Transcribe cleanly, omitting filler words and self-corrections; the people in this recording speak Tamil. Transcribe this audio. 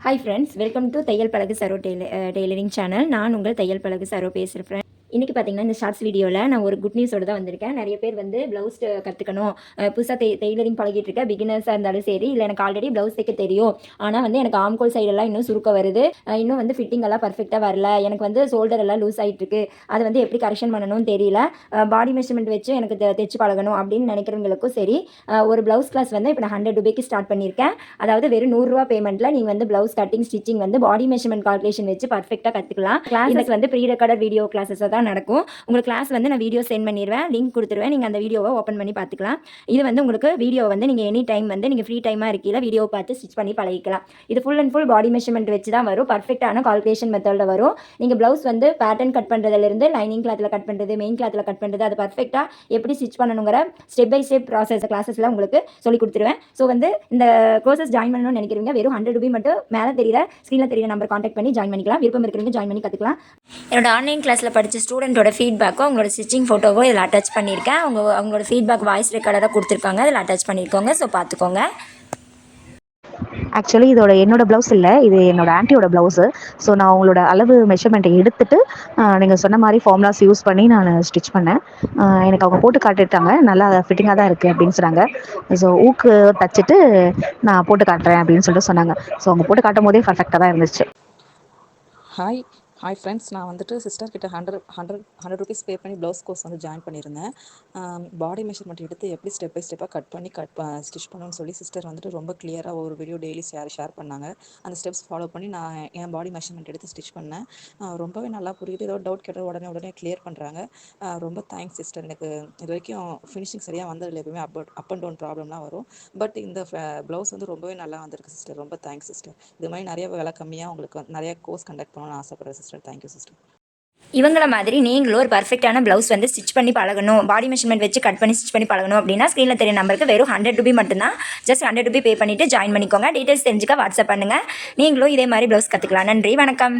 ஹாய் ஃப்ரெண்ட்ஸ், வெல்கம் டு தையல் பழகு சரோ டெய்லரிங் சேனல். நான் உங்கள் தையல் பழகு சரோ பேசுகிறேன். இன்றைக்கி பார்த்தீங்கன்னா, இந்த ஷார்ட்ஸ் வீடியோவில் நான் ஒரு குட் நியூஸோடு தான் வந்திருக்கேன். நிறைய பேர் வந்து ப்ளவுஸ் கற்றுக்கணும், புதுசாக டெய்லரிங் பழகிட்டு இருக்க பிகினர்ஸாக இருந்தாலும் சரி, இல்லை எனக்கு ஆல்ரெடி ப்ளவுஸ் தைக்க தெரியும், ஆனால் வந்து எனக்கு ஆம்கோல் சைடெல்லாம் இன்னும் சுருக்க வருது, இன்னும் வந்து ஃபிட்டிங் எல்லாம் பர்ஃபெக்டாக வரல, எனக்கு வந்து ஷோல்டர் எல்லாம் லூஸ் ஆகிட்டு இருக்கு, அதை வந்து எப்படி கரெக்ஷன் பண்ணணும்னு தெரியல, பாடி மெஷர்மெண்ட் வச்சு எனக்கு தைச்சு பழகணும் அப்படின்னு நினைக்கிறவங்களுக்கும் சரி, ஒரு ப்ளவுஸ் கிளாஸ் வந்து இப்போ நான் 100 ரூபாய்க்கு ஸ்டார்ட் பண்ணியிருக்கேன். அதாவது வெறும் 100 ரூபா பேமெண்ட்டில் நீங்கள் வந்து ப்ளவுஸ் கட்டிங் ஸ்டிச்சிங் வந்து பாடி மெஷர்மெண்ட் கால்குலேஷன் வச்சு பர்ஃபெக்டாக கற்றுக்கலாம். கிளாஸஸ் வந்து ப்ரீ ரெக்கார்டட் வீடியோ கிளாஸஸ் தான் நடக்கும். உங்களுக்கு கிளாஸ் வந்து நான் வீடியோ சென்ட் பண்ணிடுவேன், லிங்க் கொடுத்துருவேன், நீங்கள் அந்த வீடியோவை ஓப்பன் பண்ணி பார்த்துக்கலாம். இது வந்து உங்களுக்கு வீடியோ வந்து நீங்கள் எனி டைம் வந்து நீங்கள் ஃப்ரீ டைமாக இருக்கீங்க வீடியோ பார்த்து ஸ்டிச் பண்ணி பழகிக்கலாம். இது full and full body measurement வச்சு தான் வரும், பர்ஃபெக்டான கால்குலேஷன் மெத்தடில் வரும். நீங்கள் ப்ளவுஸ் வந்து பேட்டர்ன் கட் பண்ணுறதுலேருந்து லைனிங் கிளாத்தில் கட் பண்ணுறது, மெயின் கிளாத்தில் கட் பண்ணுறது, அது பர்ஃபெக்டாக எப்படி ஸ்டிச் பண்ணணுங்கிற ஸ்டெப் பை ஸ்டெப் ப்ராசஸ் கிளாஸஸில் உங்களுக்கு சொல்லி கொடுத்துருவேன். ஸோ வந்து இந்த கோர்சஸ் ஜாயின் பண்ணணும்னு நினைக்கிறவங்க வெறும் 100 ரூபாய் மட்டும் மேலே தெரியல ஸ்க்ரீனில் தெரியல நம்பர் கான்டாக்ட் பண்ணி ஜாயின் பண்ணிக்கலாம். விருப்பம் இருக்கிறவங்க ஜாயின் பண்ணி கற்றுக்கலாம். என்னோட ஆன்லைன் கிளாஸில் படித்த ஸ்டூடெண்ட்டோட ஃபீட்பேக்கோ அவங்களோட ஸ்டிச்சிங் ஃபோட்டோவோ இதில் அட்டாச் பண்ணியிருக்கேன். அவங்களோட ஃபீட்பேக் வாய்ஸ் ரெக்கார்டராக கொடுத்துருக்காங்க, அதில் அட்டாச் பண்ணியிருக்கோங்க. ஸோ பார்த்துக்கோங்க. ஆக்சுவலி என்னோட ப்ளவுஸ் இல்லை, இது என்னோட ஆன்ட்டியோட ப்ளவுஸு. ஸோ நான் அவங்களோட அளவு மெஷர்மெண்ட்டை எடுத்துட்டு நீங்கள் சொன்ன மாதிரி ஃபார்முலாஸ் யூஸ் பண்ணி நான் ஸ்டிச் பண்ணேன். எனக்கு அவங்க போட்டு காட்டிட்டாங்க, நல்லா ஃபிட்டிங்காக தான் இருக்குது அப்படின்னு சொன்னாங்க. ஸோ ஊக்கு தச்சுட்டு நான் போட்டு காட்டுறேன் அப்படின்னு சொல்லிட்டு சொன்னாங்க. ஸோ அவங்க போட்டு காட்டும் போதே பர்ஃபெக்டாக தான் இருந்துச்சு. ஹாய் ஃப்ரெண்ட்ஸ், நான் வந்துட்டு சிஸ்டர்கிட்ட 100 ருபீஸ் பே பண்ணி ப்ளவுஸ் கோர்ஸ் வந்து ஜாயின் பண்ணியிருந்தேன். பாடி மெஷர்மெண்ட் எடுத்து எப்படி ஸ்டெப் பை ஸ்டெப்பாக கட் பண்ணி ஸ்டிச் பண்ணணும்னு சொல்லி சிஸ்டர் வந்துட்டு ரொம்ப கிளியராக ஒரு வீடியோ டெய்லி ஷேர் பண்ணாங்க. அந்த ஸ்டெப்ஸ் ஃபாலோ பண்ணி நான் என் பாடி மெஷர்மெண்ட் எடுத்து ஸ்டிச் பண்ணேன். ரொம்பவே நல்லா புரியுது. ஏதோ டவுட் கேட்டால் உடனே கிளியர் பண்ணுறாங்க. ரொம்ப தேங்க்ஸ் சிஸ்டர். எனக்கு இது வரைக்கும் ஃபினிஷிங் சரியாக வந்ததில்லை, எப்பவுமே அப் அண்ட் டவுன் ப்ராப்ளம்லாம் வரும். பட் இந்த ப்ளவுஸ் வந்து ரொம்பவே நல்லா வந்திருக்கு சிஸ்டர். ரொம்ப தேங்க்ஸ் சிஸ்டர். இது மாதிரி நிறைய விலை கம்மியாக உங்களுக்கு நிறைய கோர்ஸ் கண்டக்ட் பண்ணணும்னு ஆசைப்படுறேன் சிஸ்டர். Thank you sister. இவங்கள மாதிரி நீங்களும் ஒரு பர்ஃபெக்டான ப்ளவுஸ் வந்து ஸ்டிச் பண்ணி பழகணும், பாடி மெஷர்மெண்ட் வச்சு கட் பண்ணி ஸ்டிச் பண்ணி பழகணும் அப்படின்னா ஸ்க்ரீனில் தெரிய நம்பருக்கு வெறும் 100 ரூபாய் மட்டும்தான். ஜஸ்ட் 100 ரூபாய் பே பண்ணிவிட்டு ஜாயின் பண்ணிக்கோங்க. டீட்டெயில்ஸ் தெரிஞ்சுக்க வாட்ஸ்அப் பண்ணுங்கள். நீங்களும் இதே மாதிரி ப்ளவுஸ் கற்றுக்கலாம். நன்றி, வணக்கம்.